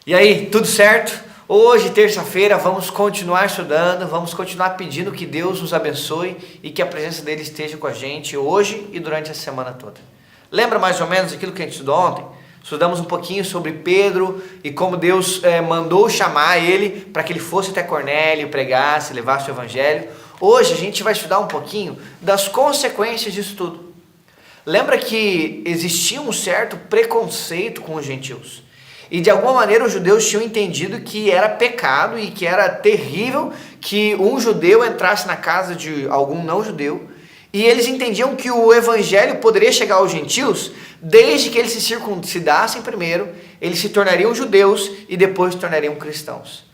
E aí, tudo certo? Hoje, terça-feira, vamos continuar estudando, vamos continuar pedindo que Deus nos abençoe e que a presença dele esteja com a gente hoje e durante a semana toda. Lembra mais ou menos aquilo que a gente estudou ontem? Estudamos um pouquinho sobre Pedro e como Deus mandou chamar ele para que ele fosse até Cornélio, pregasse, levasse o evangelho. Hoje a gente vai estudar um pouquinho das consequências disso tudo. Lembra que existia um certo preconceito com os gentios. E de alguma maneira os judeus tinham entendido que era pecado e que era terrível que um judeu entrasse na casa de algum não judeu. E eles entendiam que o evangelho poderia chegar aos gentios desde que eles se circuncidassem primeiro, eles se tornariam judeus e depois se tornariam cristãos.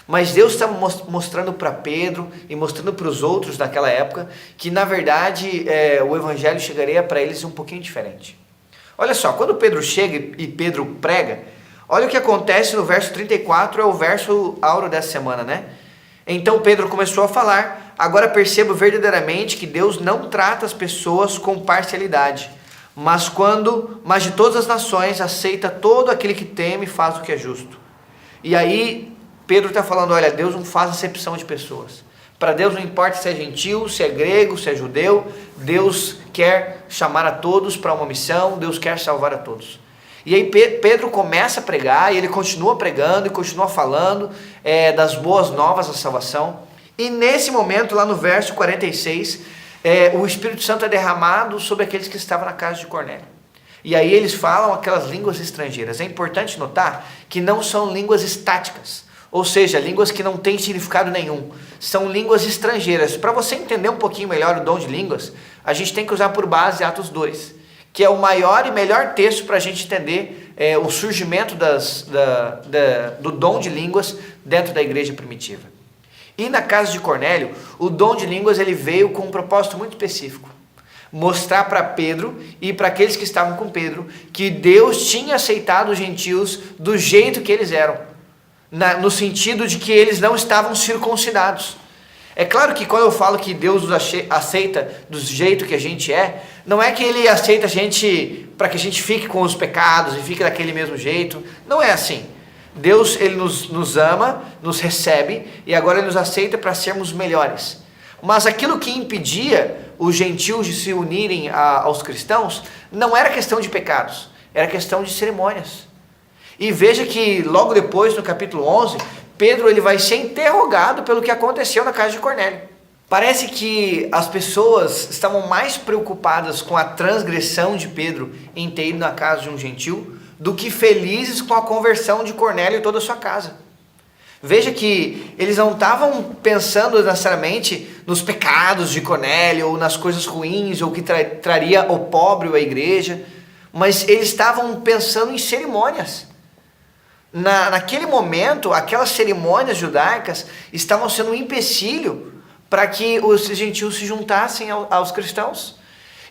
Mas Deus estava mostrando para Pedro e mostrando para os outros naquela época que na verdade o evangelho chegaria para eles um pouquinho diferente. Olha só, quando Pedro chega e Pedro prega, olha o que acontece no verso 34, é o verso áureo dessa semana, né? Então Pedro começou a falar: agora percebo verdadeiramente que Deus não trata as pessoas com parcialidade, mas de todas as nações aceita todo aquele que teme e faz o que é justo. E aí Pedro está falando, olha, Deus não faz acepção de pessoas. Para Deus não importa se é gentil, se é grego, se é judeu, Deus quer chamar a todos para uma missão, Deus quer salvar a todos. E aí Pedro começa a pregar, e ele continua pregando e continua falando das boas novas da salvação. E nesse momento, lá no verso 46, o Espírito Santo é derramado sobre aqueles que estavam na casa de Cornélio. E aí eles falam aquelas línguas estrangeiras. É importante notar que não são línguas estáticas, ou seja, línguas que não têm significado nenhum. São línguas estrangeiras. Para você entender um pouquinho melhor o dom de línguas, a gente tem que usar por base Atos 2. Que é o maior e melhor texto para a gente entender o surgimento do dom de línguas dentro da igreja primitiva. E na casa de Cornélio, o dom de línguas ele veio com um propósito muito específico. Mostrar para Pedro e para aqueles que estavam com Pedro que Deus tinha aceitado os gentios do jeito que eles eram. No sentido de que eles não estavam circuncidados. É claro que quando eu falo que Deus nos aceita do jeito que a gente não é que ele aceita a gente para que a gente fique com os pecados e fique daquele mesmo jeito. Não é assim. Deus ele nos ama, nos recebe e agora ele nos aceita para sermos melhores. Mas aquilo que impedia os gentios de se unirem aos cristãos não era questão de pecados, era questão de cerimônias. E veja que logo depois, no capítulo 11, Pedro ele vai ser interrogado pelo que aconteceu na casa de Cornélio. Parece que as pessoas estavam mais preocupadas com a transgressão de Pedro em ter ido na casa de um gentil do que felizes com a conversão de Cornélio e toda a sua casa. Veja que eles não estavam pensando necessariamente nos pecados de Cornélio ou nas coisas ruins ou que traria opróbrio à igreja, mas eles estavam pensando em cerimônias. Naquele momento, aquelas cerimônias judaicas estavam sendo um empecilho para que os gentios se juntassem aos cristãos.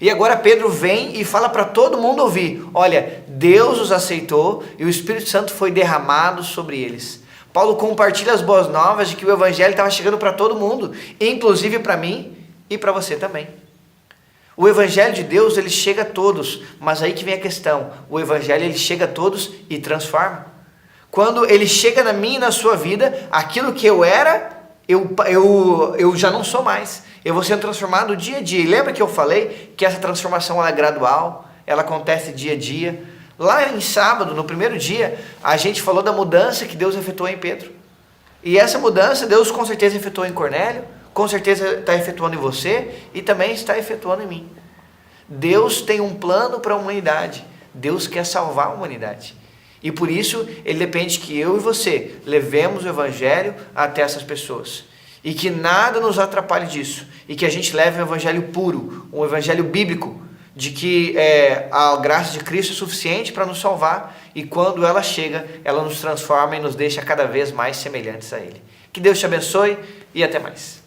E agora Pedro vem e fala para todo mundo ouvir: olha, Deus os aceitou e o Espírito Santo foi derramado sobre eles. Paulo compartilha as boas novas de que o evangelho estava chegando para todo mundo, inclusive para mim e para você também. O evangelho de Deus ele chega a todos, mas aí que vem a questão: o evangelho ele chega a todos e transforma. Quando ele chega na minha e na sua vida, aquilo que eu era, eu já não sou mais. Eu vou sendo transformado dia a dia. E lembra que eu falei que essa transformação ela é gradual, ela acontece dia a dia. Lá em sábado, no primeiro dia, a gente falou da mudança que Deus efetuou em Pedro. E essa mudança Deus com certeza efetuou em Cornélio, com certeza está efetuando em você e também está efetuando em mim. Deus tem um plano para a humanidade. Deus quer salvar a humanidade. E por isso, ele depende que eu e você levemos o evangelho até essas pessoas. E que nada nos atrapalhe disso. E que a gente leve um evangelho puro, um evangelho bíblico, de que a graça de Cristo é suficiente para nos salvar. E quando ela chega, ela nos transforma e nos deixa cada vez mais semelhantes a Ele. Que Deus te abençoe e até mais.